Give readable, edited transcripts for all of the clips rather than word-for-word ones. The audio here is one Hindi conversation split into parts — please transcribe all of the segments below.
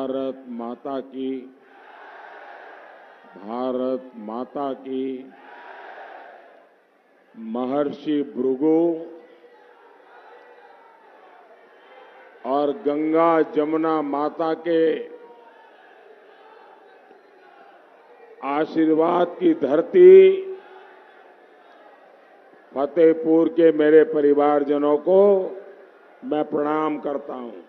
भारत माता की, भारत माता की। महर्षि भृगु और गंगा जमुना माता के आशीर्वाद की धरती फतेहपुर के मेरे परिवारजनों को मैं प्रणाम करता हूं।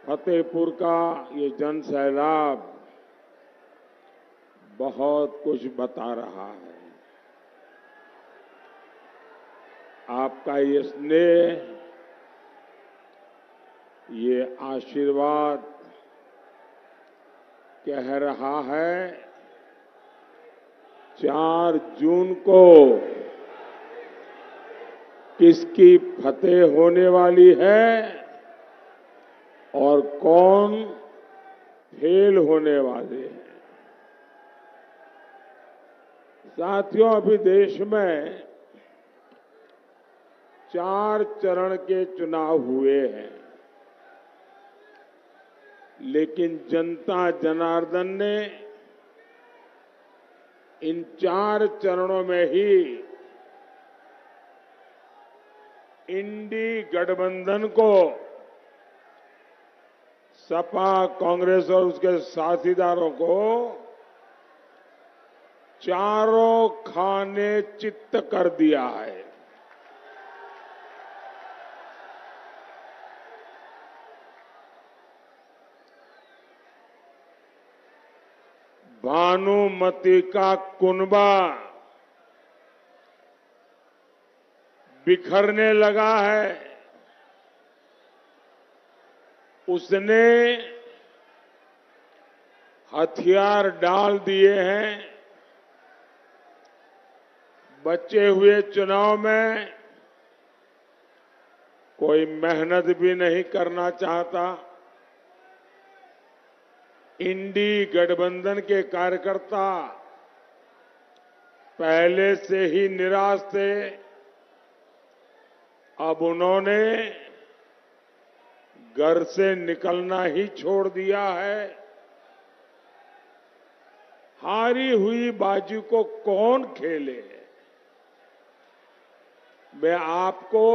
फतेहपुर का ये जन सैलाब बहुत कुछ बता रहा है। आपका ये स्नेह, ये आशीर्वाद कह रहा है 4 जून को किसकी फतेह होने वाली है और कौन फेल होने वाले हैं। साथियों, अभी देश में 4 चरण के चुनाव हुए हैं, लेकिन जनता जनार्दन ने इन 4 चरणों में ही इंडी गठबंधन को, सपा, कांग्रेस और उसके साथीदारों को चारों खाने चित्त कर दिया है। भानुमति का कुनबा बिखरने लगा है। उसने हथियार डाल दिए हैं। बचे हुए चुनाव में कोई मेहनत भी नहीं करना चाहता। इंडी गठबंधन के कार्यकर्ता पहले से ही निराश थे। अब उन्होंने घर से निकलना ही छोड़ दिया है। हारी हुई बाजी को कौन खेले। मैं आपको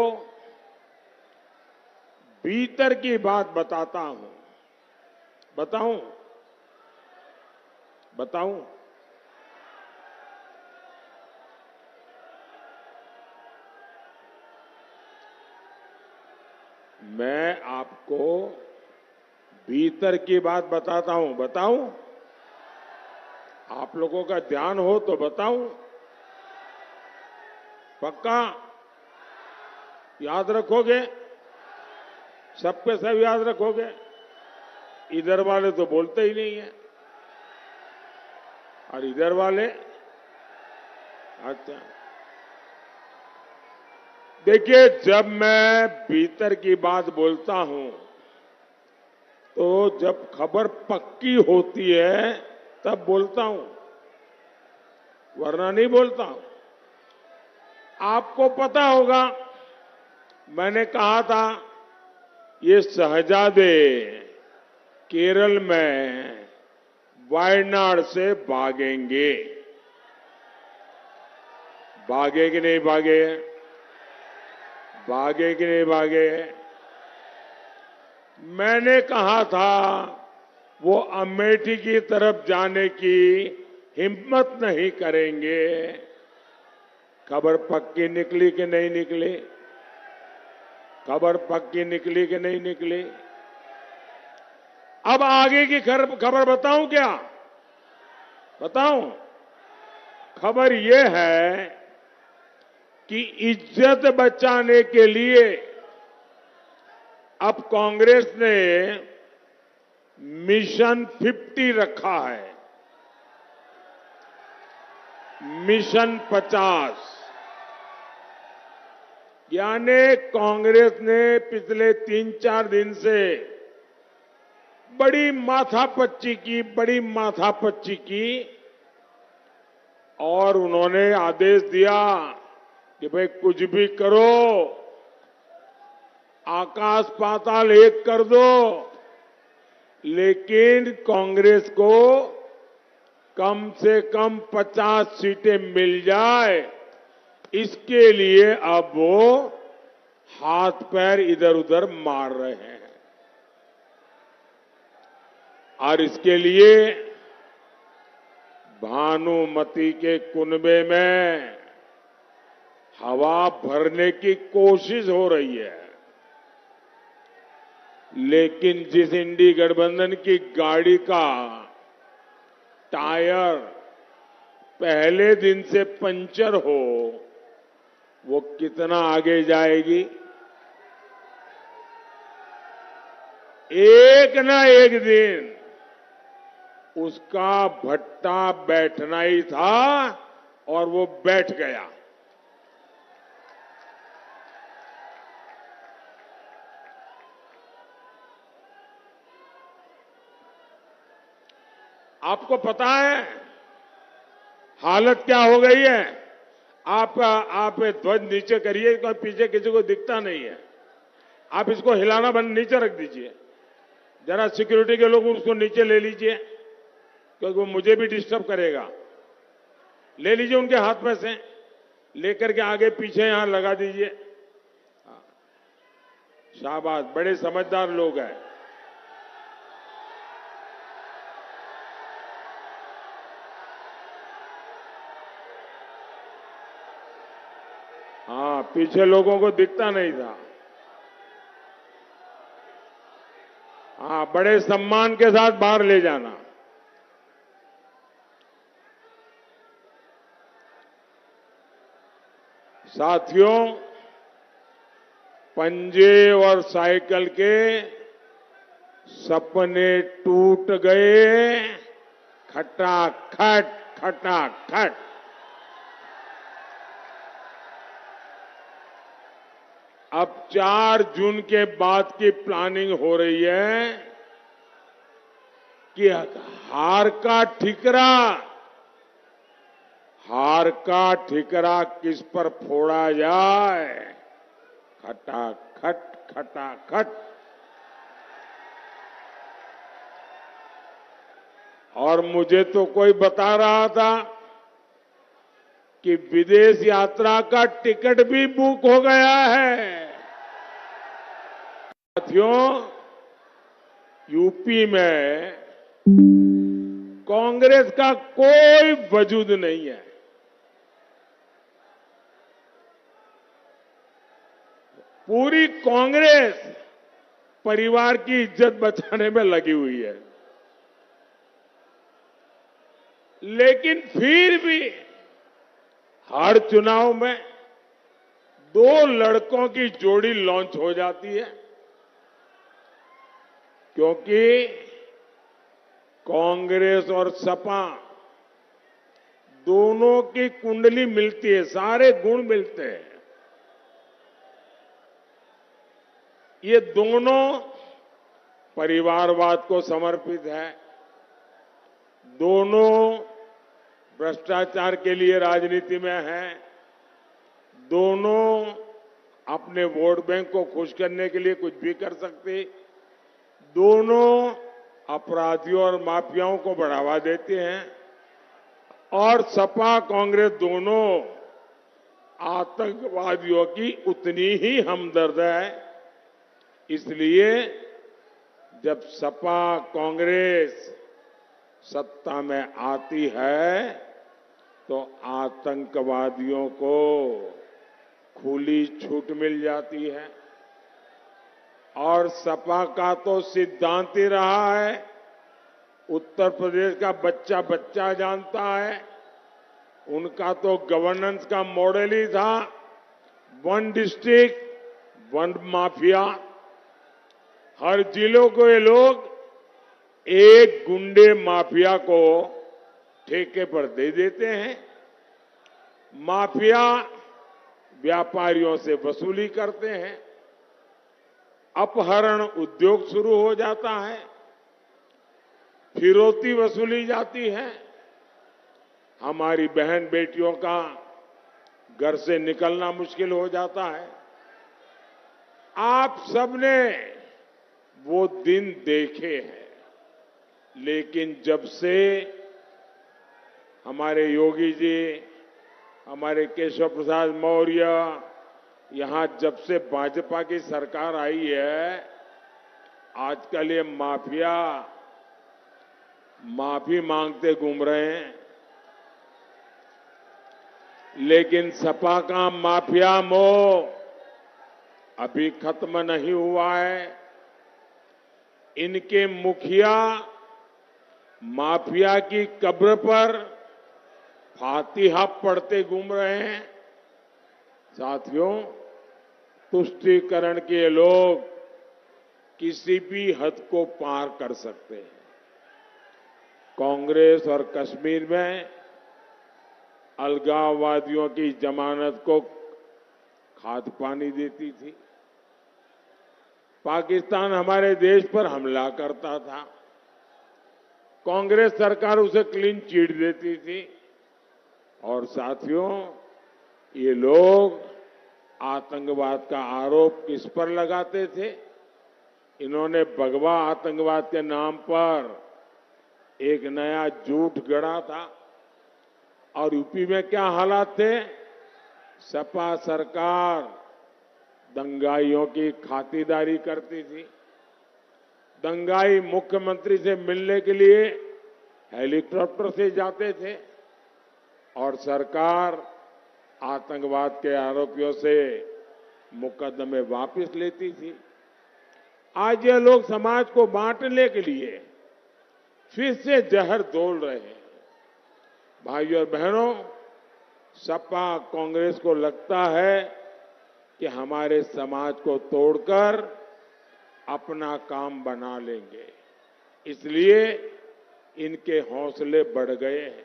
भीतर की बात बताता हूं। बताऊं? मैं आपको भीतर की बात बताता हूं। बताऊं? आप लोगों का ध्यान हो तो बताऊं। पक्का याद रखोगे? सब पे सब याद रखोगे? इधर वाले तो बोलते ही नहीं है, और इधर वाले। अच्छा, देखिए, जब मैं भीतर की बात बोलता हूं तो जब खबर पक्की होती है तब बोलता हूं, वरना नहीं बोलता हूं। आपको पता होगा, मैंने कहा था ये शहजादे केरल में वायनाड से भागेंगे। भागे कि नहीं भागे? भागे कि नहीं भागे? मैंने कहा था वो अमेठी की तरफ जाने की हिम्मत नहीं करेंगे। खबर पक्की निकली कि नहीं निकली? खबर पक्की निकली कि नहीं निकली? अब आगे की खबर बताऊं क्या? बताऊं? खबर यह है कि इज्जत बचाने के लिए अब कांग्रेस ने मिशन 50 रखा है। मिशन 50, यानी कांग्रेस ने पिछले 3-4 दिन से बड़ी माथापच्ची की और उन्होंने आदेश दिया कि भाई कुछ भी करो, आकाश पाताल एक कर दो, लेकिन कांग्रेस को कम से कम 50 सीटें मिल जाए, इसके लिए अब वो हाथ पैर इधर उधर मार रहे हैं। और इसके लिए भानुमति के कुनबे में हवा भरने की कोशिश हो रही है, लेकिन जिस इंडी गठबंधन की गाड़ी का टायर पहले दिन से पंचर हो, वो कितना आगे जाएगी? एक ना एक दिन उसका भट्टा बैठना ही था और वो बैठ गया। आपको पता है हालत क्या हो गई है? आप ध्वज नीचे करिए, कोई पीछे किसी को दिखता नहीं है। आप इसको हिलाना बंद, नीचे रख दीजिए। जरा सिक्योरिटी के लोग उसको नीचे ले लीजिए, क्योंकि वो मुझे भी डिस्टर्ब करेगा। ले लीजिए उनके हाथ में से, लेकर के आगे पीछे यहां लगा दीजिए। शाबाश, बड़े समझदार लोग हैं। हाँ, पीछे लोगों को दिखता नहीं था। हाँ, बड़े सम्मान के साथ बाहर ले जाना। साथियों, पंजे और साइकिल के सपने टूट गए, खटाखट खटाखट। अब 4 जून के बाद की प्लानिंग हो रही है कि हार का ठिकरा किस पर फोड़ा जाए। खटाखट खटाखट। और मुझे तो कोई बता रहा था कि विदेश यात्रा का टिकट भी बुक हो गया है। साथियों, यूपी में कांग्रेस का कोई वजूद नहीं है। पूरी कांग्रेस परिवार की इज्जत बचाने में लगी हुई है, लेकिन फिर भी हर चुनाव में 2 लड़कों की जोड़ी लॉन्च हो जाती है, क्योंकि कांग्रेस और सपा दोनों की कुंडली मिलती है, सारे गुण मिलते हैं। ये दोनों परिवारवाद को समर्पित है, दोनों भ्रष्टाचार के लिए राजनीति में है, दोनों अपने वोट बैंक को खुश करने के लिए कुछ भी कर सकते, दोनों अपराधियों और माफियाओं को बढ़ावा देते हैं, और सपा कांग्रेस दोनों आतंकवादियों की उतनी ही हमदर्द है। इसलिए जब सपा कांग्रेस सत्ता में आती है तो आतंकवादियों को खुली छूट मिल जाती है। और सपा का तो सिद्धांत ही रहा है, उत्तर प्रदेश का बच्चा बच्चा जानता है, उनका तो गवर्नेंस का मॉडल ही था, 1 डिस्ट्रिक्ट 1 माफिया। हर जिलों को ये लोग एक गुंडे माफिया को ठेके पर दे देते हैं। माफिया व्यापारियों से वसूली करते हैं, अपहरण उद्योग शुरू हो जाता है, फिरौती वसूली जाती है, हमारी बहन बेटियों का घर से निकलना मुश्किल हो जाता है। आप सबने वो दिन देखे हैं, लेकिन जब से हमारे योगी जी, हमारे केशव प्रसाद मौर्य, यहां जब से भाजपा की सरकार आई है, आजकल ये माफिया माफी मांगते घूम रहे हैं, लेकिन सपा का माफिया मोह अभी खत्म नहीं हुआ है। इनके मुखिया माफिया की कब्र पर फातिहा पढ़ते घूम रहे हैं। साथियों, तुष्टीकरण के लोग किसी भी हद को पार कर सकते हैं। कांग्रेस और कश्मीर में अलगाववादियों की जमानत को खाद पानी देती थी। पाकिस्तान हमारे देश पर हमला करता था, कांग्रेस सरकार उसे क्लीन चिट देती थी। और साथियों, ये लोग आतंकवाद का आरोप किस पर लगाते थे? इन्होंने भगवा आतंकवाद के नाम पर एक नया झूठ गढ़ा था। और यूपी में क्या हालात थे? सपा सरकार दंगाइयों की खातिरदारी करती थी। दंगाई मुख्यमंत्री से मिलने के लिए हेलीकॉप्टर से जाते थे और सरकार आतंकवाद के आरोपियों से मुकदमे वापस लेती थी। आज ये लोग समाज को बांटने के लिए फिर से जहर घोल रहे हैं। भाइयों और बहनों, सपा कांग्रेस को लगता है कि हमारे समाज को तोड़कर अपना काम बना लेंगे, इसलिए इनके हौसले बढ़ गए हैं।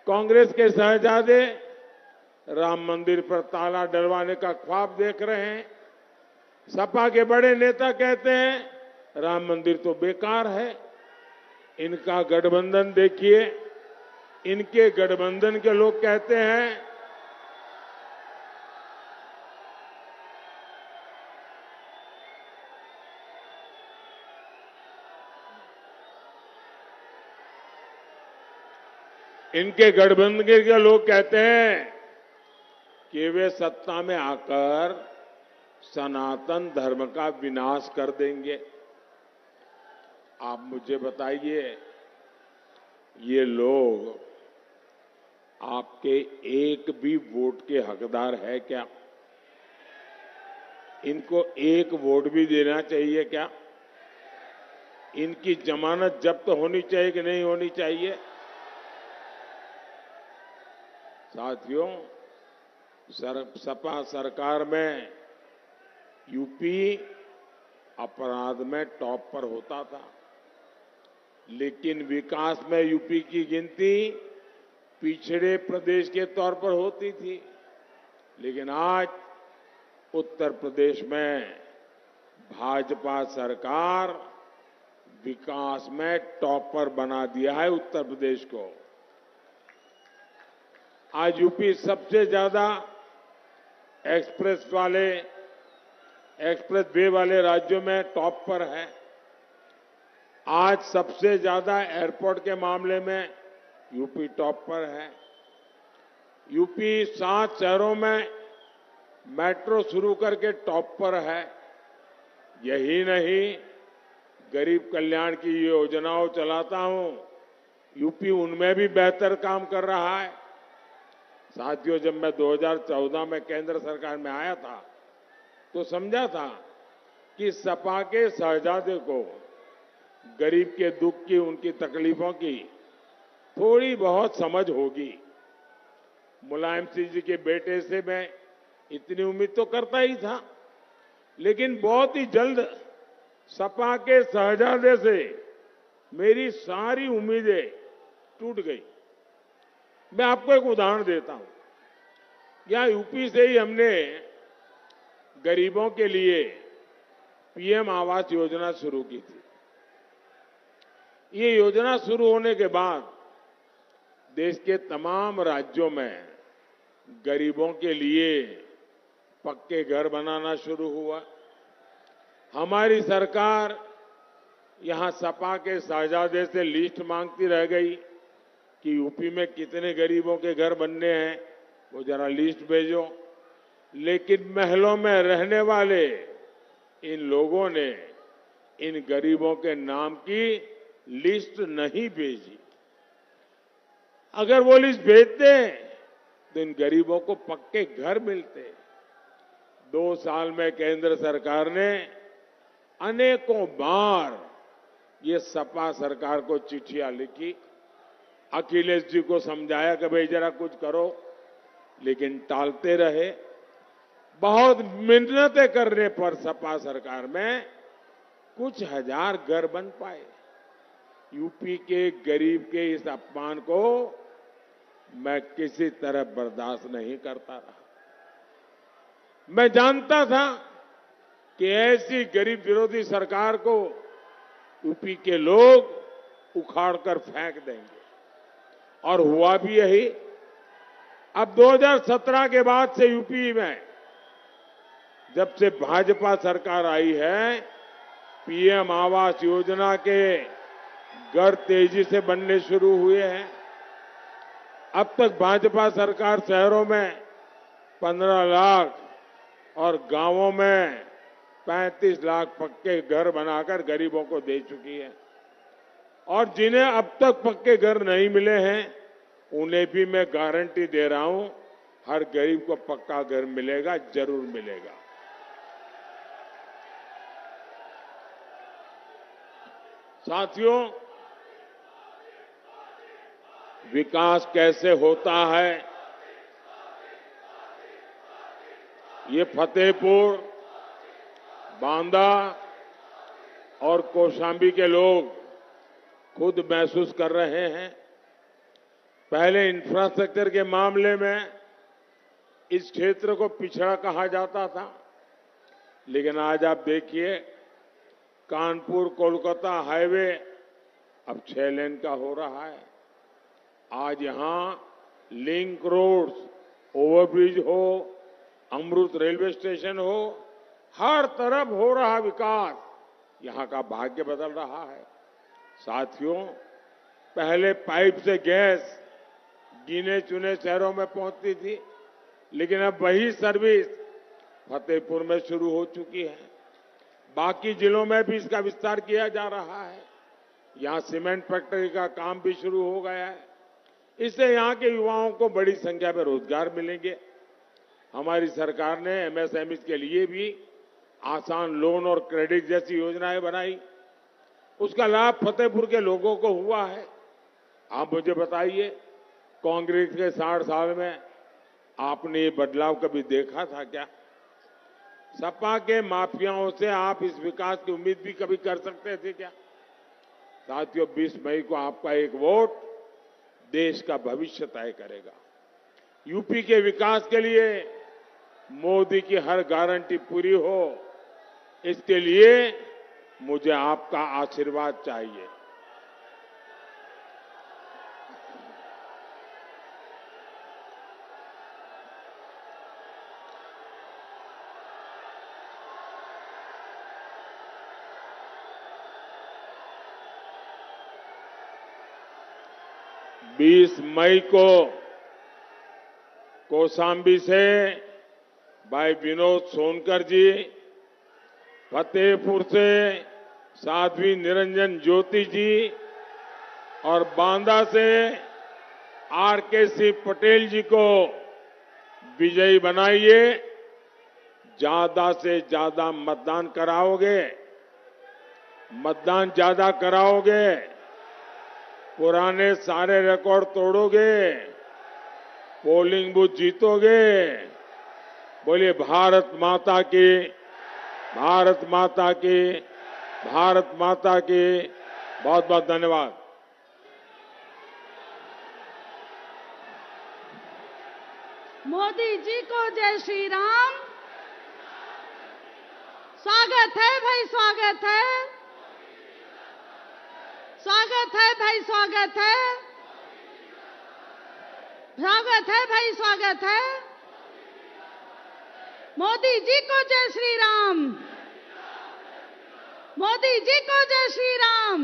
कांग्रेस के शहजादे राम मंदिर पर ताला डलवाने का ख्वाब देख रहे हैं। सपा के बड़े नेता कहते हैं राम मंदिर तो बेकार है। इनका गठबंधन देखिए, इनके गठबंधन के लोग कहते हैं इनके गठबंधन के लोग कहते हैं कि वे सत्ता में आकर सनातन धर्म का विनाश कर देंगे। आप मुझे बताइए, ये लोग आपके एक भी वोट के हकदार है क्या? इनको एक वोट भी देना चाहिए क्या? इनकी जमानत जब्त होनी चाहिए कि नहीं होनी चाहिए? साथियों, सपा सरकार में यूपी अपराध में टॉप पर होता था, लेकिन विकास में यूपी की गिनती पिछड़े प्रदेश के तौर पर होती थी। लेकिन आज उत्तर प्रदेश में भाजपा सरकार विकास में टॉप पर बना दिया है उत्तर प्रदेश को। आज यूपी सबसे ज्यादा एक्सप्रेस वे वाले राज्यों में टॉप पर है। आज सबसे ज्यादा एयरपोर्ट के मामले में यूपी टॉप पर है। यूपी 7 शहरों में मेट्रो शुरू करके टॉप पर है। यही नहीं, गरीब कल्याण की योजनाओं चलाता हूं, यूपी उनमें भी बेहतर काम कर रहा है। साथियों, जब मैं 2014 में केंद्र सरकार में आया था तो समझा था कि सपा के शहजादे को गरीब के दुख की, उनकी तकलीफों की थोड़ी बहुत समझ होगी। मुलायम सिंह जी के बेटे से मैं इतनी उम्मीद तो करता ही था, लेकिन बहुत ही जल्द सपा के शहजादे से मेरी सारी उम्मीदें टूट गई। मैं आपको एक उदाहरण देता हूं। यहां यूपी से ही हमने गरीबों के लिए पीएम आवास योजना शुरू की थी। ये योजना शुरू होने के बाद देश के तमाम राज्यों में गरीबों के लिए पक्के घर बनाना शुरू हुआ। हमारी सरकार यहां सपा के शहजादे से लिस्ट मांगती रह गई कि यूपी में कितने गरीबों के घर बनने हैं, वो जरा लिस्ट भेजो। लेकिन महलों में रहने वाले इन लोगों ने इन गरीबों के नाम की लिस्ट नहीं भेजी। अगर वो लिस्ट भेजते तो इन गरीबों को पक्के घर मिलते। 2 साल में केंद्र सरकार ने अनेकों बार ये सपा सरकार को चिट्ठियां लिखी, अखिलेश जी को समझाया कि भाई जरा कुछ करो, लेकिन टालते रहे। बहुत मिन्नतें करने पर सपा सरकार में कुछ हजार घर बन पाए। यूपी के गरीब के इस अपमान को मैं किसी तरह बर्दाश्त नहीं करता रहा। मैं जानता था कि ऐसी गरीब विरोधी सरकार को यूपी के लोग उखाड़कर फेंक देंगे, और हुआ भी यही। अब 2017 के बाद से यूपी में जब से भाजपा सरकार आई है, पीएम आवास योजना के घर तेजी से बनने शुरू हुए हैं। अब तक भाजपा सरकार शहरों में 15 लाख और गांवों में 35 लाख पक्के घर बनाकर गरीबों को दे चुकी है। और जिन्हें अब तक पक्के घर नहीं मिले हैं, उन्हें भी मैं गारंटी दे रहा हूं, हर गरीब को पक्का घर मिलेगा, जरूर मिलेगा। साथियों, विकास कैसे होता है, ये फतेहपुर, बांदा और कौशांबी के लोग खुद महसूस कर रहे हैं। पहले इंफ्रास्ट्रक्चर के मामले में इस क्षेत्र को पिछड़ा कहा जाता था, लेकिन आज आप देखिए, कानपुर कोलकाता हाईवे अब 6 लेन का हो रहा है। आज यहां लिंक रोड्स, ओवरब्रिज हो, अमृत रेलवे स्टेशन हो, हर तरफ हो रहा विकास यहां का भाग्य बदल रहा है। साथियों, पहले पाइप से गैस गिने चुने शहरों में पहुंचती थी, लेकिन अब वही सर्विस फतेहपुर में शुरू हो चुकी है। बाकी जिलों में भी इसका विस्तार किया जा रहा है। यहां सीमेंट फैक्ट्री का काम भी शुरू हो गया है। इससे यहां के युवाओं को बड़ी संख्या में रोजगार मिलेंगे। हमारी सरकार ने एमएसएमई के लिए भी आसान लोन और क्रेडिट जैसी योजनाएं बनाई। उसका लाभ फतेहपुर के लोगों को हुआ है। आप मुझे बताइए, कांग्रेस के 60 साल में आपने ये बदलाव कभी देखा था क्या? सपा के माफियाओं से आप इस विकास की उम्मीद भी कभी कर सकते थे क्या? साथियों, 20 मई को आपका एक वोट देश का भविष्य तय करेगा। यूपी के विकास के लिए मोदी की हर गारंटी पूरी हो, इसके लिए मुझे आपका आशीर्वाद चाहिए। बीस मई को कौशांबी से भाई विनोद सोनकर जी, फतेहपुर से साध्वी निरंजन ज्योति जी और बांदा से आरके पटेल जी को विजयी बनाइए। ज्यादा से ज्यादा मतदान कराओगे, मतदान ज्यादा कराओगे, पुराने सारे रिकॉर्ड तोड़ोगे, पोलिंग बूथ जीतोगे। बोलिए भारत माता की, भारत माता की, भारत माता की। बहुत बहुत धन्यवाद। मोदी जी को जय श्री राम। स्वागत है भाई, स्वागत है, स्वागत है भाई, स्वागत है, स्वागत है भाई, स्वागत है। मोदी जी को जय श्री राम। मोदी जी को जय श्री राम।